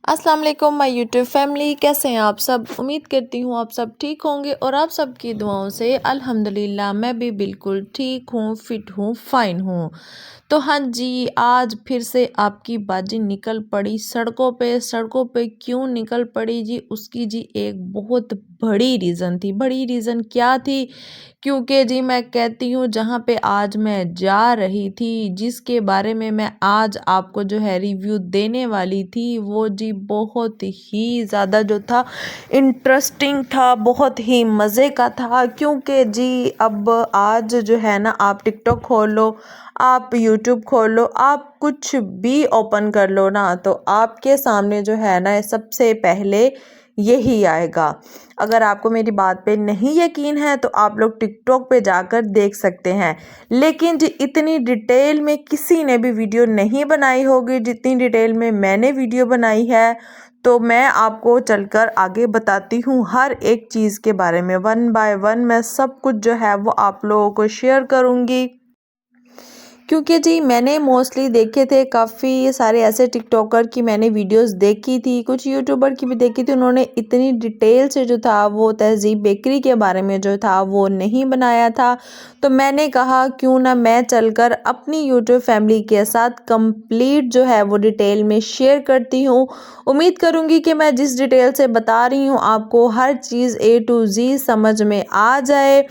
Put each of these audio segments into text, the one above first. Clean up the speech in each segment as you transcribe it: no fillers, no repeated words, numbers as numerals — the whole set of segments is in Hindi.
अस्सलाम वालेकुम माय यूट्यूब फैमिली, कैसे हैं आप सब। उम्मीद करती हूँ आप सब ठीक होंगे और आप सबकी दुआओं से अल्हम्दुलिल्लाह मैं भी बिल्कुल ठीक हूँ, फिट हूँ, फाइन हूँ। तो हाँ जी, आज फिर से आपकी बाजी निकल पड़ी सड़कों पे। सड़कों पे क्यों निकल पड़ी जी, उसकी जी एक बहुत बड़ी रीज़न थी। बड़ी रीज़न क्या थी? क्योंकि जी मैं कहती हूँ जहाँ पे आज मैं जा रही थी, जिसके बारे में मैं आज आपको जो है रिव्यू देने वाली थी, वो जी बहुत ही ज़्यादा जो था इंटरेस्टिंग था, बहुत ही मज़े का था। क्योंकि जी अब आज जो है ना, आप टिकटॉक खोलो, आप यूट्यूब खोलो, आप कुछ भी ओपन कर लो ना, तो आपके सामने जो है ना सबसे पहले यही आएगा। अगर आपको मेरी बात पे नहीं यकीन है तो आप लोग टिकटॉक पे जाकर देख सकते हैं। लेकिन जी इतनी डिटेल में किसी ने भी वीडियो नहीं बनाई होगी जितनी डिटेल में मैंने वीडियो बनाई है। तो मैं आपको चलकर आगे बताती हूँ हर एक चीज़ के बारे में, वन बाय वन मैं सब कुछ जो है वो आप लोगों को शेयर करूँगी। क्योंकि जी मैंने मोस्टली देखे थे काफ़ी सारे ऐसे टिकटॉकर की मैंने वीडियोस देखी थी, कुछ यूट्यूबर की भी देखी थी। उन्होंने इतनी डिटेल से जो था वो तहज़ीब बेकरी के बारे में जो था वो नहीं बनाया था। तो मैंने कहा क्यों ना मैं चलकर अपनी यूट्यूब फैमिली के साथ कंप्लीट जो है वो डिटेल में शेयर करती हूँ। उम्मीद करूँगी कि मैं जिस डिटेल से बता रही हूँ आपको हर चीज़ A to Z समझ में आ जाए।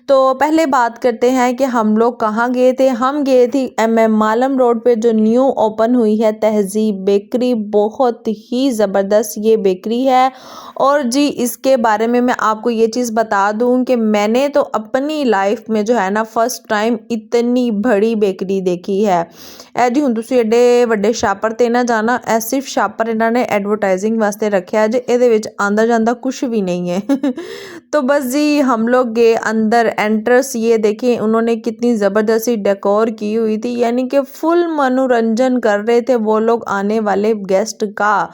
तो पहले बात करते हैं कि हम लोग कहाँ गए थे। हम गए थे MM मालम रोड पे जो न्यू ओपन हुई है तहज़ीब बेकरी। बहुत ही ज़बरदस्त ये बेकरी है। और जी इसके बारे में मैं आपको ये चीज़ बता दूं कि मैंने तो अपनी लाइफ में जो है ना फर्स्ट टाइम इतनी बड़ी बेकरी देखी है। ए जी हुण तुसीं एडे वड्डे छापर ते ना जाना, ए सिर्फ छापर इन्होंने एडवर्टाइजिंग वास्ते रखे है जी, ਇਹਦੇ ਵਿੱਚ आंदा जांदा कुछ भी नहीं है। तो बस जी हम लोग गए अंदर। एंट्रेंस ये देखें उन्होंने कितनी ज़बरदस्ती डेकोर की हुई थी, यानी कि फुल मनोरंजन कर रहे थे वो लोग आने वाले गेस्ट का।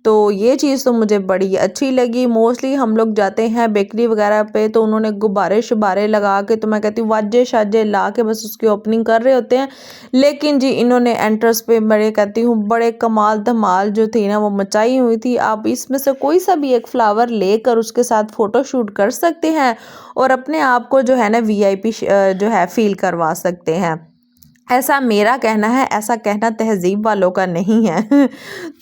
तो ये चीज़ तो मुझे बड़ी अच्छी लगी। मोस्टली हम लोग जाते हैं बेकरी वगैरह पे तो उन्होंने गुब्बारे शुब्बारे लगा के, तो मैं कहती हूँ वाजे शाजे ला के बस उसकी ओपनिंग कर रहे होते हैं। लेकिन जी इन्होंने एंट्रेंस पे बड़े कहती हूँ बड़े कमाल धमाल जो थी ना वो मचाई हुई थी। आप इसमें से कोई सा भी एक फ्लावर लेकर उसके साथ फ़ोटो शूट कर सकते हैं और अपने आप को जो है ना VIP जो है फील करवा सकते हैं। ऐसा मेरा कहना है, ऐसा कहना तहज़ीब वालों का नहीं है।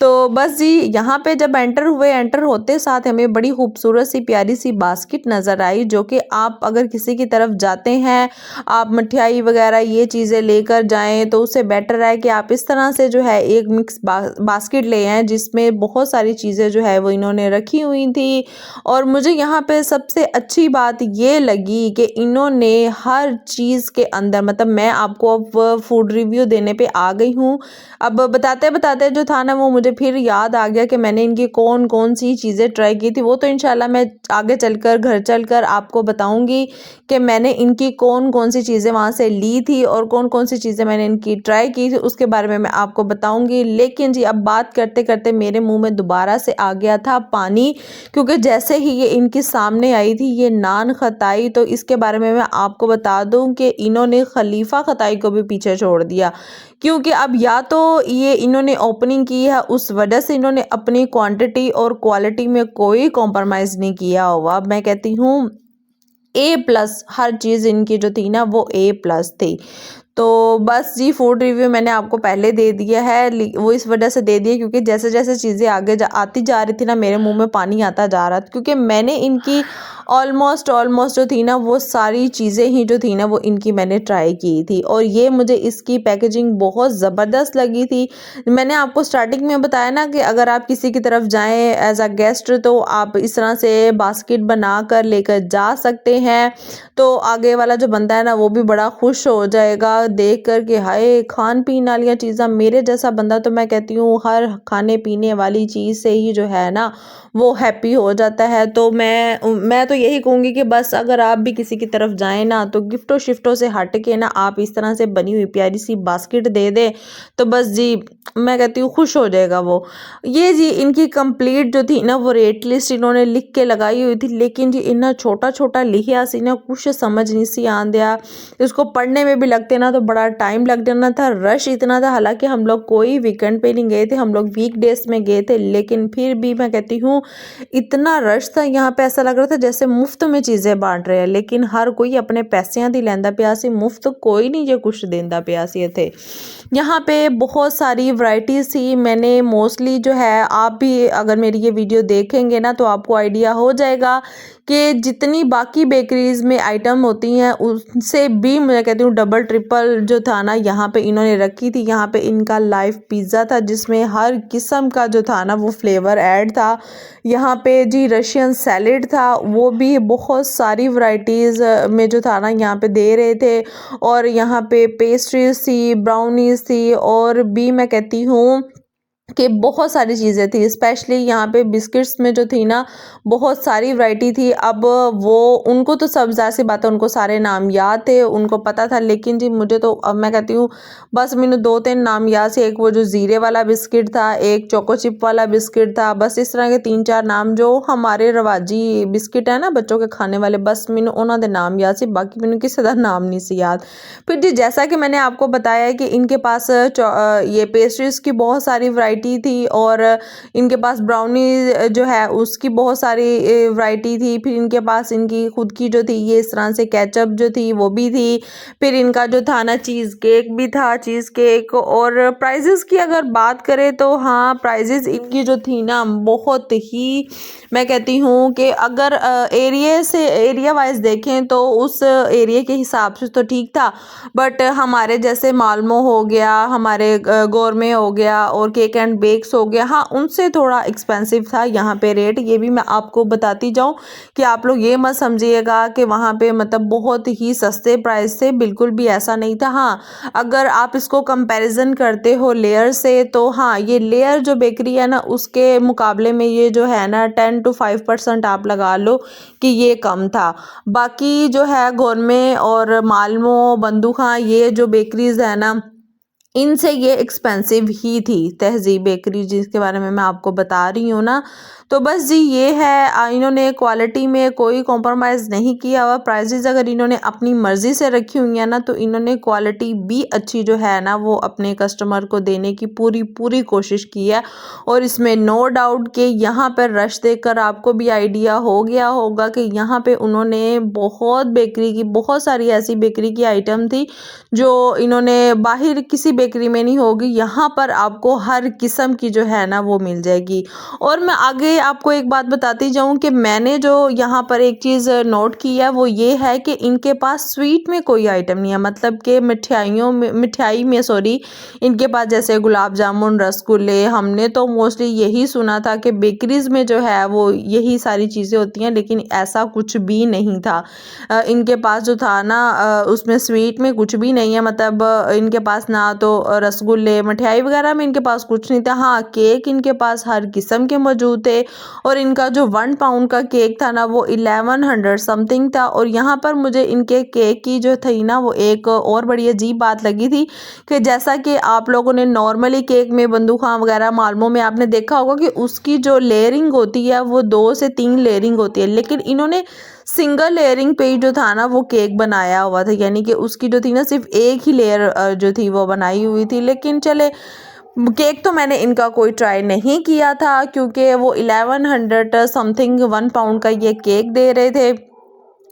तो बस जी यहाँ पे जब एंटर हुए, एंटर होते साथ हमें बड़ी खूबसूरत सी प्यारी सी बास्केट नज़र आई, जो कि आप अगर किसी की तरफ जाते हैं, आप मठियाई वगैरह ये चीज़ें लेकर जाएं तो उससे बेटर है कि आप इस तरह से जो है एक मिक्स बास्केट ले आएँ जिसमें बहुत सारी चीज़ें जो है वो इन्होंने रखी हुई थी। और मुझे यहाँ पे सबसे अच्छी बात ये लगी कि इन्होंने हर चीज़ के अंदर, मतलब मैं आपको अब फूड रिव्यू देने पे आ गई हूँ। अब बताते बताते जो था ना वो मुझे फिर याद आ गया कि मैंने इनकी कौन कौन सी चीज़ें ट्राई की थी। वो तो इंशाल्लाह मैं आगे चलकर घर चलकर आपको बताऊंगी कि मैंने इनकी कौन कौन सी चीज़ें वहाँ से ली थी और कौन कौन सी चीज़ें मैंने इनकी ट्राई की थी, उसके बारे में मैं आपको बताऊंगी। लेकिन जी अब बात करते करते मेरे मुँह में दोबारा से आ गया था पानी, क्योंकि जैसे ही ये इनके सामने आई थी ये नान खताई। तो इसके बारे में मैं आपको बता दूं कि इन्होंने खलीफा खताई को भी पीछे छोड़ दिया, क्योंकि अब या तो ये इन्होंने ओपनिंग की है उस वजह से इन्होंने अपनी क्वांटिटी और क्वालिटी में कोई कॉम्प्रोमाइज़ नहीं किया होगा। मैं कहती हूँ A+ हर चीज़ इनकी जो थी ना वो A+ थी। तो बस जी फूड रिव्यू मैंने आपको पहले दे दिया है। वो इस वजह से दे दिया क्योंकि जैसे जैसे चीज़ें आगे आती जा रही थी ना मेरे मुंह में पानी आता जा रहा था, क्योंकि मैंने इनकी ऑलमोस्ट जो थी ना वो सारी चीज़ें ही जो थी ना वो इनकी मैंने ट्राई की थी। और ये मुझे इसकी पैकेजिंग बहुत ज़बरदस्त लगी थी। मैंने आपको स्टार्टिंग में बताया ना कि अगर आप किसी की तरफ जाएं एज अ गेस्ट तो आप इस तरह से बास्केट बना कर लेकर जा सकते हैं। तो आगे वाला जो बंदा है ना वो भी बड़ा खुश हो जाएगा देख कर के हाय खान पीन वाली चीज़ें। मेरे जैसा बंदा तो मैं कहती हूँ हर खाने पीने वाली चीज़ से ही जो है ना वो हैप्पी हो जाता है। तो मैं तो यही कहूँगी कि बस अगर आप भी किसी की तरफ जाएं ना तो गिफ्टों शिफ्टों से हट के ना आप इस तरह से बनी हुई प्यारी सी बास्केट दे दें तो बस जी मैं कहती हूँ खुश हो जाएगा वो। ये जी इनकी कंप्लीट जो थी ना वो रेट लिस्ट इन्होंने लिख के लगाई हुई थी, लेकिन जी इतना छोटा छोटा लिखिया सी ना कुछ समझ नहीं सी आन दिया। इसको पढ़ने में भी लगते ना तो बड़ा टाइम लग जाना था, रश इतना था। हालांकि हम लोग कोई वीकेंड पे नहीं गए थे, हम लोग वीकडेज में गए थे, लेकिन फिर भी मैं कहती हूँ इतना रश था यहाँ पे, ऐसा लग रहा था जैसे मुफ्त में चीज़ें बांट रहे हैं। लेकिन हर कोई अपने पैसिਆਂ दी लैंदा पिया सी, मुफ्त कोई नहीं जो कुछ देंदा पिया सी इत्थे। यहाँ पे बहुत सारी वैरायटीज़ थी। मैंने मोस्टली जो है, आप भी अगर मेरी ये वीडियो देखेंगे ना तो आपको आइडिया हो जाएगा कि जितनी बाकी बेकरीज़ में आइटम होती हैं उससे भी मैं कहती हूँ डबल ट्रिपल जो था ना यहाँ पे इन्होंने रखी थी। यहाँ पे इनका लाइव पिज़्ज़ा था जिसमें हर किस्म का जो था ना वो फ्लेवर ऐड था। यहाँ पे जी रशियन सैलेड था, वो भी बहुत सारी वैरायटीज़ में जो था ना यहाँ पे दे रहे थे। और यहाँ पे पेस्ट्रीज थी, ब्राउनीज़ थी, और भी मैं कहती हूँ कि बहुत सारी चीज़ें थी। स्पेशली यहाँ पे बिस्किट्स में जो थी ना बहुत सारी वैरायटी थी। अब वो उनको तो सब ज़ाहिर सी बात है उनको सारे नाम याद थे, उनको पता था। लेकिन जी मुझे तो अब मैं कहती हूँ बस मैंने 2-3 नाम याद से, एक वो जो ज़ीरे वाला बिस्किट था, एक चोको चिप वाला बिस्किट था, बस इस तरह के 3-4 नाम जो हमारे रवाजी बिस्किट है ना बच्चों के खाने वाले, बस मैंने उन्होंने नाम याद से, बाकी मैंने किसी का नाम नहीं सी याद। फिर जी जैसा कि मैंने आपको बताया है कि इनके पास ये पेस्ट्रीज़ की बहुत सारी वैरायटी थी, और इनके पास ब्राउनी जो है उसकी बहुत सारी वैरायटी थी। फिर इनके पास इनकी खुद की जो थी ये इस तरह से केचप जो थी वो भी थी। फिर इनका जो था ना चीज़ केक भी था, चीज़ केक। और प्राइजेस की अगर बात करें तो हाँ, प्राइजेस इनकी जो थी ना बहुत ही मैं कहती हूँ कि अगर एरिया वाइज देखें तो उस एरिया के हिसाब से तो ठीक था। बट हमारे जैसे मालमो हो गया, हमारे गोरमे हो गया, और केक एंड बेक्स हो गया, हाँ उनसे थोड़ा एक्सपेंसिव था यहाँ पे रेट। ये भी मैं आपको बताती जाऊँ कि आप लोग ये मत समझिएगा कि वहाँ पे मतलब बहुत ही सस्ते प्राइस से, बिल्कुल भी ऐसा नहीं था। हाँ, अगर आप इसको कंपैरिजन करते हो लेयर से तो हाँ, ये लेयर जो बेकरी है ना उसके मुकाबले में ये जो है ना 10 to 5% आप लगा लो कि ये कम था। बाकी जो है गोरमे और मालमो, बंदू खां, ये जो बेकरीज है ना इनसे ये एक्सपेंसिव ही थी। तहज़ीब बेकरी जिसके बारे में मैं आपको बता रही हूँ ना, तो बस जी ये है इन्होंने क्वालिटी में कोई कॉम्प्रोमाइज़ नहीं किया हुआ। प्राइजेज़ अगर इन्होंने अपनी मर्ज़ी से रखी हुई है ना तो इन्होंने क्वालिटी भी अच्छी जो है ना वो अपने कस्टमर को देने की पूरी कोशिश की है। और इसमें नो डाउट कि यहाँ पर रश देखकर आपको भी आइडिया हो गया होगा कि यहाँ पे उन्होंने बहुत सारी ऐसी बेकरी की आइटम थी जो इन्होंने बाहर किसी बेकरी में नहीं होगी, यहाँ पर आपको हर किस्म की जो है ना वो मिल जाएगी। और मैं आगे आपको एक बात बताती जाऊँ कि मैंने जो यहाँ पर एक चीज़ नोट की है वो ये है कि इनके पास स्वीट में कोई आइटम नहीं है। मतलब कि मिठाई में सॉरी, इनके पास जैसे गुलाब जामुन, रसगुल्ले, हमने तो मोस्टली यही सुना था कि बेकरीज़ में जो है वो यही सारी चीज़ें होती हैं, लेकिन ऐसा कुछ भी नहीं था। इनके पास जो था ना उसमें स्वीट में कुछ भी नहीं है। मतलब इनके पास ना तो रसगुल्ले, मिठाई वगैरह में इनके पास कुछ नहीं था। हाँ, केक इनके पास हर किस्म के मौजूद थे। और इनका जो 1 पाउंड का केक था ना वो 1100 समथिंग था। और यहाँ पर मुझे इनके केक की जो थी ना वो एक और बड़ी अजीब बात लगी थी कि जैसा कि आप लोगों ने नॉर्मली केक में बंदूखां वगैरह मालमों में आपने देखा होगा कि उसकी जो लेयरिंग होती है वो 2 से 3 लेयरिंग होती है, लेकिन इन्होंने सिंगल लेयरिंग पे ही जो था ना वो केक बनाया हुआ था। यानी कि उसकी जो थी ना सिर्फ एक ही लेयर जो थी वो बनाई हुई थी। लेकिन चले, केक तो मैंने इनका कोई ट्राई नहीं किया था क्योंकि वो 1100 समथिंग 1 पाउंड का ये केक दे रहे थे,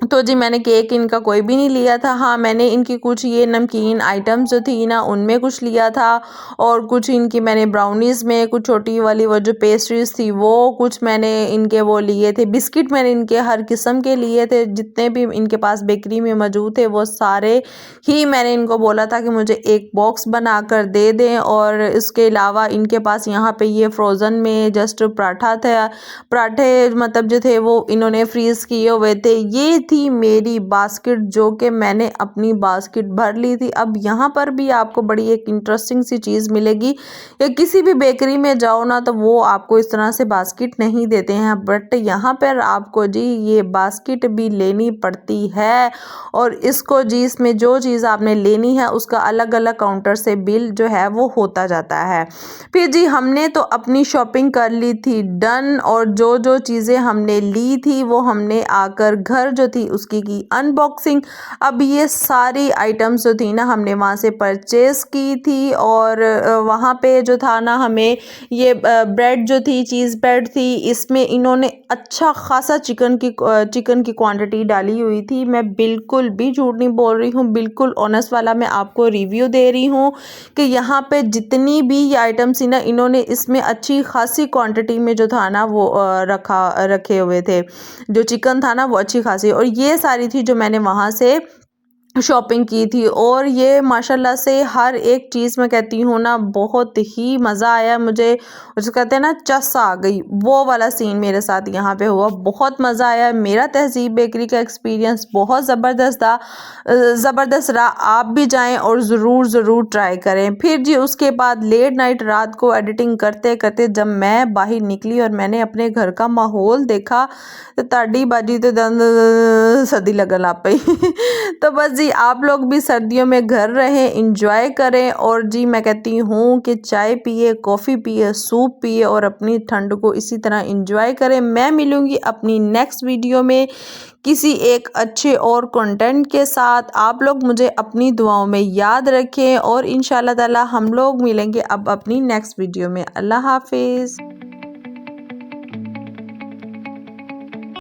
तो जी मैंने केक इनका कोई भी नहीं लिया था। हाँ, मैंने इनकी कुछ ये नमकीन आइटम्स जो थी ना उनमें कुछ लिया था, और कुछ इनकी मैंने ब्राउनीज़ में कुछ छोटी वाली वो जो पेस्ट्रीज थी वो कुछ मैंने इनके वो लिए थे। बिस्किट मैंने इनके हर किस्म के लिए थे, जितने भी इनके पास बेकरी में मौजूद थे वो सारे ही मैंने इनको बोला था कि मुझे एक बॉक्स बना कर दे दें। और इसके अलावा इनके पास यहाँ पे ये फ्रोज़न में जस्ट पराठे मतलब जो थे वो इन्होंने फ्रीज़ किए हुए थे। ये थी मेरी बास्केट जो कि मैंने अपनी बास्केट भर ली थी। अब यहाँ पर भी आपको बड़ी एक इंटरेस्टिंग सी चीज़ मिलेगी, या किसी भी बेकरी में जाओ ना तो वो आपको इस तरह से बास्केट नहीं देते हैं, बट यहाँ पर आपको जी ये बास्केट भी लेनी पड़ती है। और इसको जी इसमें जो चीज़ आपने लेनी है उसका अलग अलग काउंटर से बिल जो है वो होता जाता है। फिर जी हमने तो अपनी शॉपिंग कर ली थी डन, और जो जो चीज़ें हमने ली थी वो हमने आकर घर जो थी उसकी की अनबॉक्सिंग। अब ये सारी आइटम्स जो थी ना हमने वहाँ से परचेज़ की थी और वहाँ पे जो था ना हमें ये ब्रेड जो थी, चीज़ ब्रेड थी, इसमें इन्होंने अच्छा खासा चिकन की क्वांटिटी डाली हुई थी। मैं बिल्कुल भी झूठ नहीं बोल रही हूँ, बिल्कुल ऑनेस्ट वाला मैं आपको रिव्यू दे रही हूँ कि यहाँ पे जितनी भी ये आइटम्स थी ना इन्होंने इसमें अच्छी खासी क्वांटिटी में जो था ना वो रखे हुए थे। जो चिकन था ना वो अच्छी खासी, और ये सारी थी जो मैंने वहाँ से शॉपिंग की थी। और ये माशाल्लाह से हर एक चीज़ मैं कहती हूँ ना बहुत ही मज़ा आया मुझे, उसको कहते हैं ना चस आ गई, वो वाला सीन मेरे साथ यहाँ पे हुआ। बहुत मज़ा आया, मेरा तहज़ीब बेकरी का एक्सपीरियंस बहुत ज़बरदस्त रहा। आप भी जाएं और ज़रूर ट्राई करें। फिर जी उसके बाद लेट नाइट रात को एडिटिंग करते करते जब मैं बाहर निकली और मैंने अपने घर का माहौल देखा तो ताड़ी बाजी तो सर्दी लगन लग पई तो बस जी आप लोग भी सर्दियों में घर रहें, इंजॉय करें, और जी मैं कहती हूँ कि चाय पिए, कॉफ़ी पिए, सूप पिए और अपनी ठंड को इसी तरह इंजॉय करें। मैं मिलूँगी अपनी नेक्स्ट वीडियो में किसी एक अच्छे और कंटेंट के साथ। आप लोग मुझे अपनी दुआओं में याद रखें और इंशाल्लाह ताला हम लोग मिलेंगे अब अपनी नेक्स्ट वीडियो में। अल्लाह हाफिज़।